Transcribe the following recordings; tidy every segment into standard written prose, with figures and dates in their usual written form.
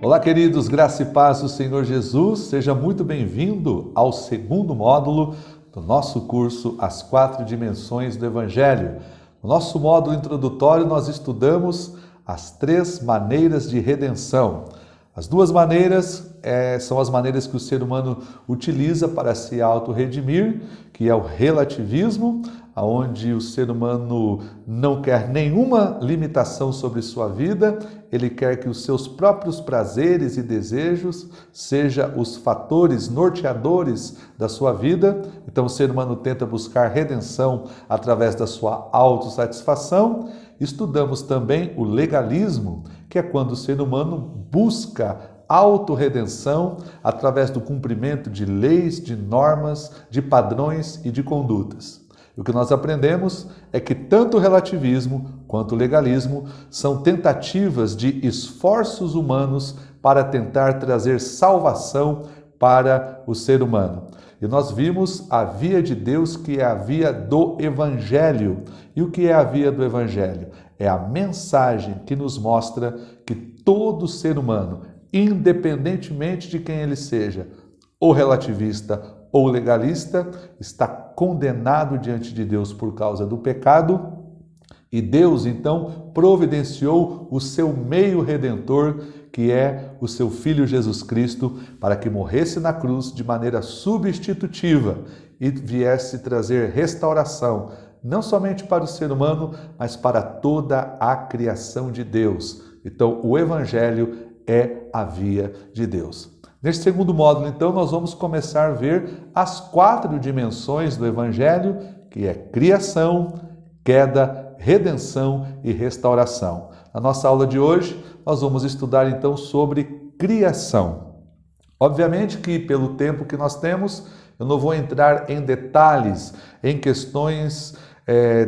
Olá, queridos, graça e paz do Senhor Jesus. Seja muito bem-vindo ao segundo módulo do nosso curso As Quatro Dimensões do Evangelho. No nosso módulo introdutório, nós estudamos as três maneiras de redenção. As duas maneiras são as maneiras que o ser humano utiliza para se auto-redimir, que é o relativismo, onde o ser humano não quer nenhuma limitação sobre sua vida, ele quer que os seus próprios prazeres e desejos sejam os fatores norteadores da sua vida. Então o ser humano tenta buscar redenção através da sua autossatisfação. Estudamos também o legalismo, que é quando o ser humano busca autorredenção através do cumprimento de leis, de normas, de padrões e de condutas. O que nós aprendemos é que tanto o relativismo quanto o legalismo são tentativas de esforços humanos para tentar trazer salvação para o ser humano. E nós vimos a via de Deus, que é a via do Evangelho. E o que é a via do Evangelho? É a mensagem que nos mostra que todo ser humano, independentemente de quem ele seja, ou relativista ou legalista, está condenado diante de Deus por causa do pecado, e Deus então providenciou o seu meio redentor, que é o seu Filho Jesus Cristo, para que morresse na cruz de maneira substitutiva e viesse trazer restauração, não somente para o ser humano, mas para toda a criação de Deus. Então, o Evangelho é a via de Deus. Neste segundo módulo, então, nós vamos começar a ver as quatro dimensões do Evangelho, que é criação, queda, redenção e restauração. Na nossa aula de hoje, nós vamos estudar, então, sobre criação. Obviamente que, pelo tempo que nós temos, eu não vou entrar em detalhes, em questões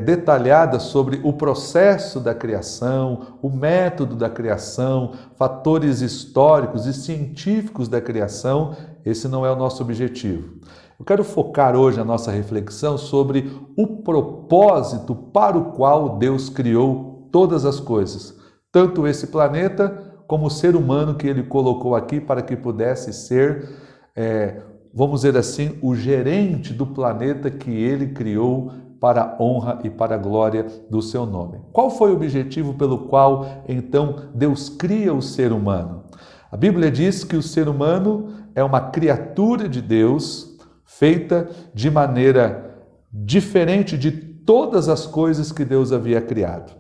detalhadas sobre o processo da criação, o método da criação, fatores históricos e científicos da criação. Esse não é o nosso objetivo. Eu quero focar hoje a nossa reflexão sobre o propósito para o qual Deus criou todas as coisas, tanto esse planeta como o ser humano que Ele colocou aqui para que pudesse ser, vamos dizer assim, o gerente do planeta que Ele criou para a honra e para a glória do seu nome. Qual foi o objetivo pelo qual, então, Deus cria o ser humano? A Bíblia diz que o ser humano é uma criatura de Deus, feita de maneira diferente de todas as coisas que Deus havia criado.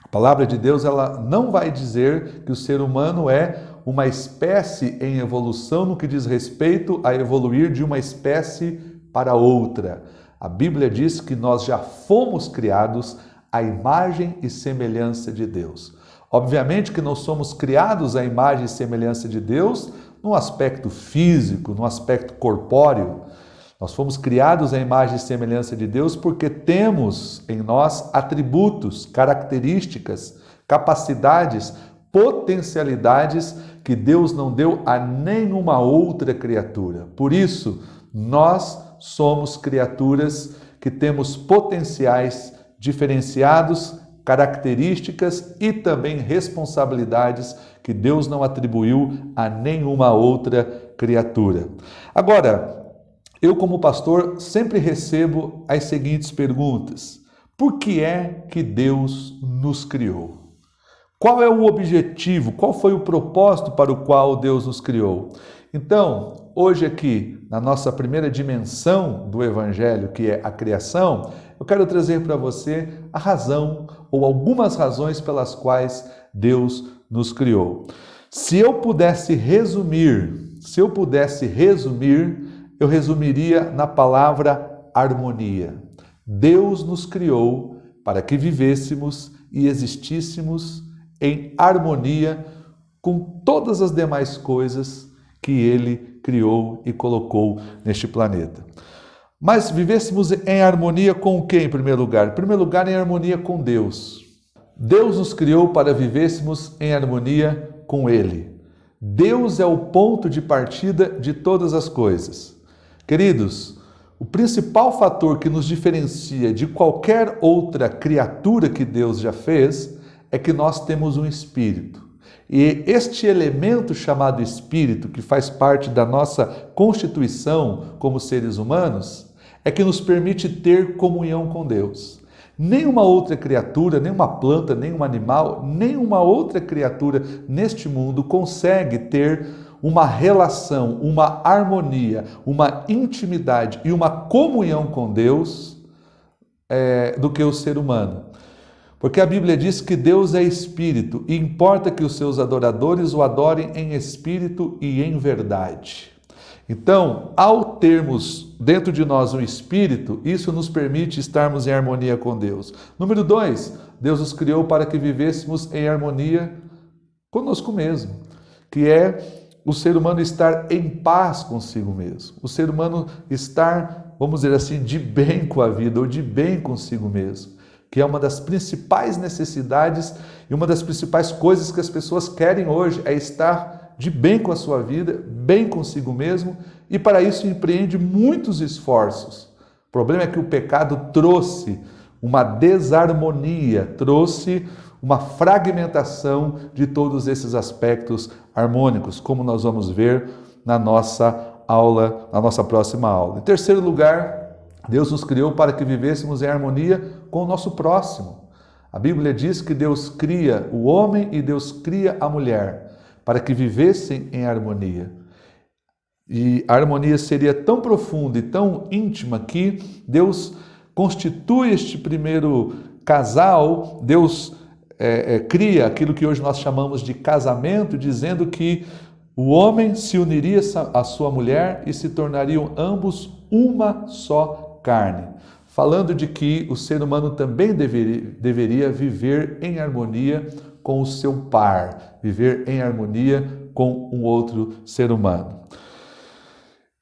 A palavra de Deus, ela não vai dizer que o ser humano é uma espécie em evolução no que diz respeito a evoluir de uma espécie para outra. A Bíblia diz que nós já fomos criados à imagem e semelhança de Deus. Obviamente que não somos criados à imagem e semelhança de Deus no aspecto físico, no aspecto corpóreo. Nós fomos criados à imagem e semelhança de Deus porque temos em nós atributos, características, capacidades, potencialidades que Deus não deu a nenhuma outra criatura. Por isso, nós somos criaturas que temos potenciais diferenciados, características e também responsabilidades que Deus não atribuiu a nenhuma outra criatura. Agora, eu como pastor sempre recebo as seguintes perguntas: por que é que Deus nos criou? Qual é o objetivo? Qual foi o propósito para o qual Deus nos criou? Então, hoje aqui, na nossa primeira dimensão do Evangelho, que é a criação, eu quero trazer para você a razão ou algumas razões pelas quais Deus nos criou. Se eu pudesse resumir, eu resumiria na palavra harmonia. Deus nos criou para que vivêssemos e existíssemos em harmonia com todas as demais coisas que Ele criou e colocou neste planeta. Mas vivêssemos em harmonia com o que em primeiro lugar? Em primeiro lugar, em harmonia com Deus. Deus nos criou para vivêssemos em harmonia com Ele. Deus é o ponto de partida de todas as coisas. Queridos, o principal fator que nos diferencia de qualquer outra criatura que Deus já fez é que nós temos um espírito. E este elemento chamado espírito, que faz parte da nossa constituição como seres humanos, é que nos permite ter comunhão com Deus. Nenhuma outra criatura, nenhuma planta, nenhum animal, nenhuma outra criatura neste mundo consegue ter uma relação, uma harmonia, uma intimidade e uma comunhão com Deus do que o ser humano. Porque a Bíblia diz que Deus é espírito e importa que os seus adoradores o adorem em espírito e em verdade. Então, ao termos dentro de nós um espírito, isso nos permite estarmos em harmonia com Deus. Número 2, Deus nos criou para que vivêssemos em harmonia conosco mesmo, que é o ser humano estar em paz consigo mesmo. O ser humano estar, vamos dizer assim, de bem com a vida ou de bem consigo mesmo, que é uma das principais necessidades e uma das principais coisas que as pessoas querem hoje, é estar de bem com a sua vida, bem consigo mesmo, e para isso empreende muitos esforços. O problema é que o pecado trouxe uma desarmonia, trouxe uma fragmentação de todos esses aspectos harmônicos, como nós vamos ver na nossa aula, na nossa próxima aula. Em terceiro lugar, Deus nos criou para que vivêssemos em harmonia com o nosso próximo. A Bíblia diz que Deus cria o homem e Deus cria a mulher para que vivessem em harmonia. E a harmonia seria tão profunda e tão íntima que Deus constitui este primeiro casal, Deus cria aquilo que hoje nós chamamos de casamento, dizendo que o homem se uniria à sua mulher e se tornariam ambos uma só carne. Falando de que o ser humano também deveria viver em harmonia com o seu par, viver em harmonia com um outro ser humano.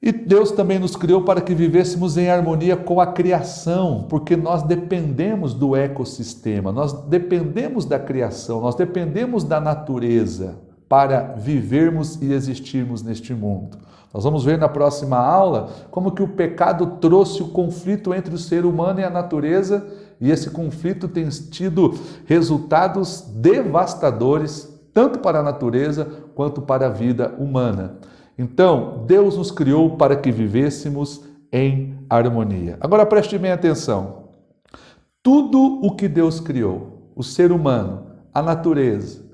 E Deus também nos criou para que vivêssemos em harmonia com a criação, porque nós dependemos do ecossistema, nós dependemos da criação, nós dependemos da natureza para vivermos e existirmos neste mundo. Nós vamos ver na próxima aula como que o pecado trouxe o conflito entre o ser humano e a natureza, e esse conflito tem tido resultados devastadores, tanto para a natureza quanto para a vida humana. Então, Deus nos criou para que vivêssemos em harmonia. Agora preste bem atenção. Tudo o que Deus criou, o ser humano, a natureza,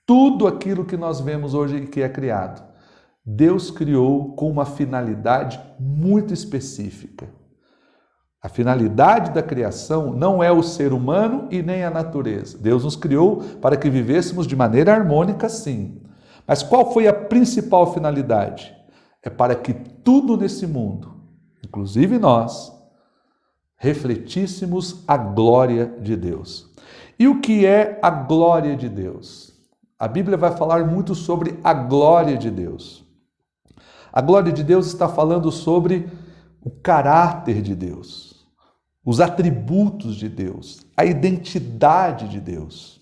tudo aquilo que nós vemos hoje e que é criado, Deus criou com uma finalidade muito específica. A finalidade da criação não é o ser humano e nem a natureza. Deus nos criou para que vivêssemos de maneira harmônica, sim. Mas qual foi a principal finalidade? É para que tudo nesse mundo, inclusive nós, refletíssemos a glória de Deus. E o que é a glória de Deus? A Bíblia vai falar muito sobre a glória de Deus. A glória de Deus está falando sobre o caráter de Deus, os atributos de Deus, a identidade de Deus.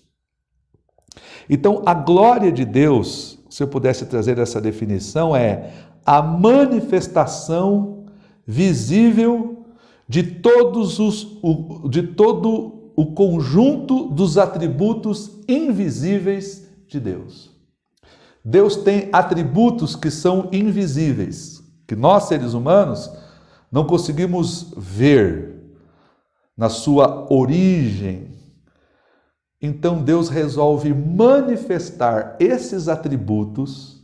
Então, a glória de Deus, se eu pudesse trazer essa definição, é a manifestação visível de todo o conjunto dos atributos invisíveis de Deus. Deus tem atributos que são invisíveis, que nós, seres humanos, não conseguimos ver na sua origem. Então Deus resolve manifestar esses atributos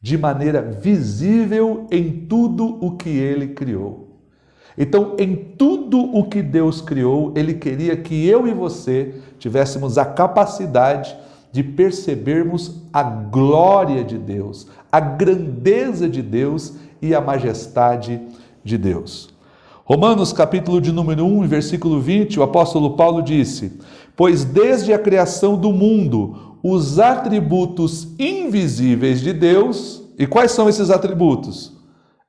de maneira visível em tudo o que Ele criou. Então, em tudo o que Deus criou, Ele queria que eu e você tivéssemos a capacidade de percebermos a glória de Deus, a grandeza de Deus e a majestade de Deus. Romanos, capítulo de número 1, versículo 20, o apóstolo Paulo disse: pois desde a criação do mundo, os atributos invisíveis de Deus, e quais são esses atributos?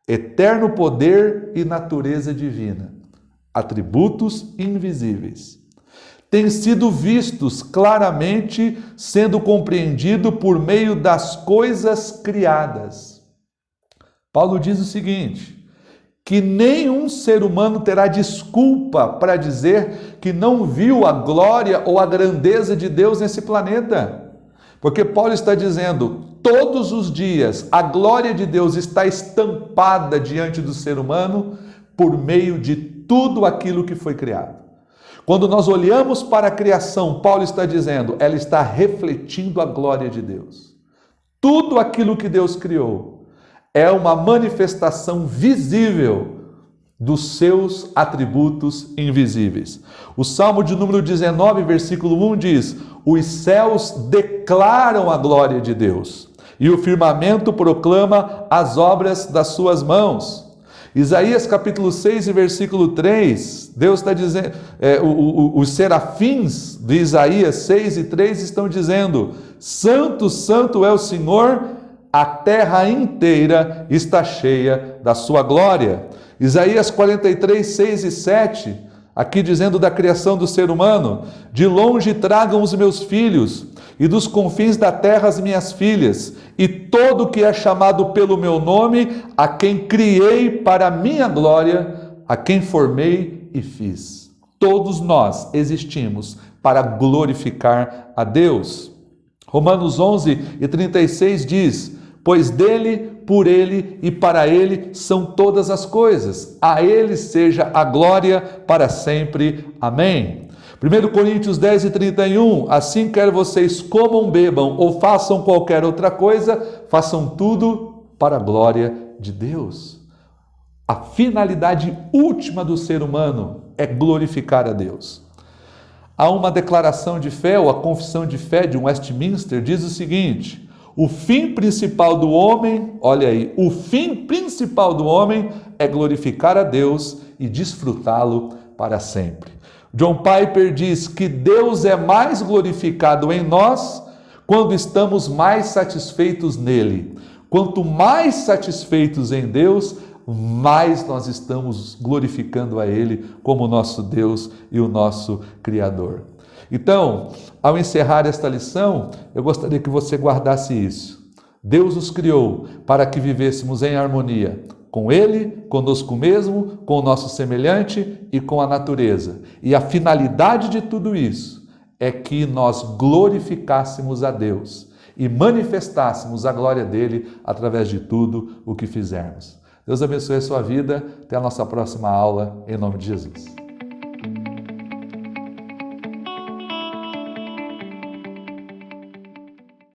Eterno poder e natureza divina. Atributos invisíveis. Têm sido vistos claramente, sendo compreendido por meio das coisas criadas. Paulo diz o seguinte: que nenhum ser humano terá desculpa para dizer que não viu a glória ou a grandeza de Deus nesse planeta. Porque Paulo está dizendo, todos os dias a glória de Deus está estampada diante do ser humano por meio de tudo aquilo que foi criado. Quando nós olhamos para a criação, Paulo está dizendo, ela está refletindo a glória de Deus. Tudo aquilo que Deus criou é uma manifestação visível dos seus atributos invisíveis. O Salmo de número 19, versículo 1 diz, os céus declaram a glória de Deus, e o firmamento proclama as obras das suas mãos. Isaías capítulo 6 e versículo 3, Deus está dizendo, os serafins de Isaías 6 e 3 estão dizendo, santo, santo é o Senhor, a terra inteira está cheia da sua glória. Isaías 43, 6 e 7, aqui dizendo da criação do ser humano, de longe tragam os meus filhos, e dos confins da terra as minhas filhas, e todo que é chamado pelo meu nome, a quem criei para a minha glória, a quem formei e fiz. Todos nós existimos para glorificar a Deus. Romanos 11 e 36 diz, pois dele, por ele e para ele são todas as coisas. A ele seja a glória para sempre. Amém. 1 Coríntios 10 e 31, assim quer vocês comam, bebam ou façam qualquer outra coisa, façam tudo para a glória de Deus. A finalidade última do ser humano é glorificar a Deus. Há uma declaração de fé, ou a confissão de fé de Westminster, diz o seguinte, o fim principal do homem, olha aí, o fim principal do homem é glorificar a Deus e desfrutá-lo para sempre. John Piper diz que Deus é mais glorificado em nós quando estamos mais satisfeitos nele. Quanto mais satisfeitos em Deus, mais nós estamos glorificando a Ele como nosso Deus e o nosso Criador. Então, ao encerrar esta lição, eu gostaria que você guardasse isso. Deus nos criou para que vivêssemos em harmonia com Ele, conosco mesmo, com o nosso semelhante e com a natureza. E a finalidade de tudo isso é que nós glorificássemos a Deus e manifestássemos a glória dele através de tudo o que fizermos. Deus abençoe a sua vida. Até a nossa próxima aula, em nome de Jesus.